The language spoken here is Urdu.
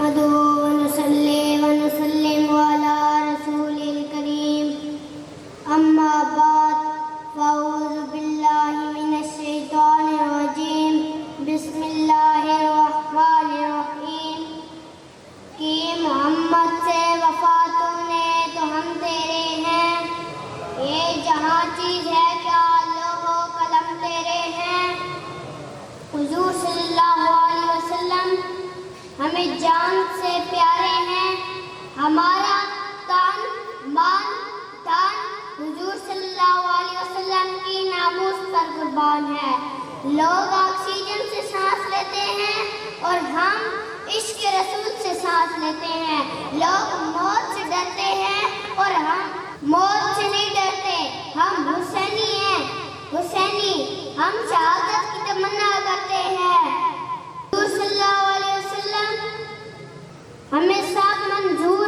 نحمده ونصلي ونسلم على رسول الكريم أما بعد فأعوذ بالله من الشيطان الرجيم بسم الله الرحمن الرحيم کہ محمد سے وفا تو نے تو ہم تیرے ہیں، یہ جہاں چیز ہے کیا لوح و قلم تیرے ہیں۔ حضور صلی اللہ علیہ وسلم ہمیں جان سے پیارے ہیں، ہمارا تن مان دھن حضور صلی اللہ علیہ وسلم کی ناموس پر قربان ہے۔ لوگ آکسیجن سے سانس لیتے ہیں اور ہم عشق رسول سے سانس لیتے ہیں۔ لوگ موت سے ڈرتے ہیں اور ہم موت سے نہیں ڈرتے، ہم حسینی ہیں، حسینی، ہم شہادت کی تمنا کرتے ہیں۔ حضور صلی اللہ علیہ وسلم ہمیں سب منظور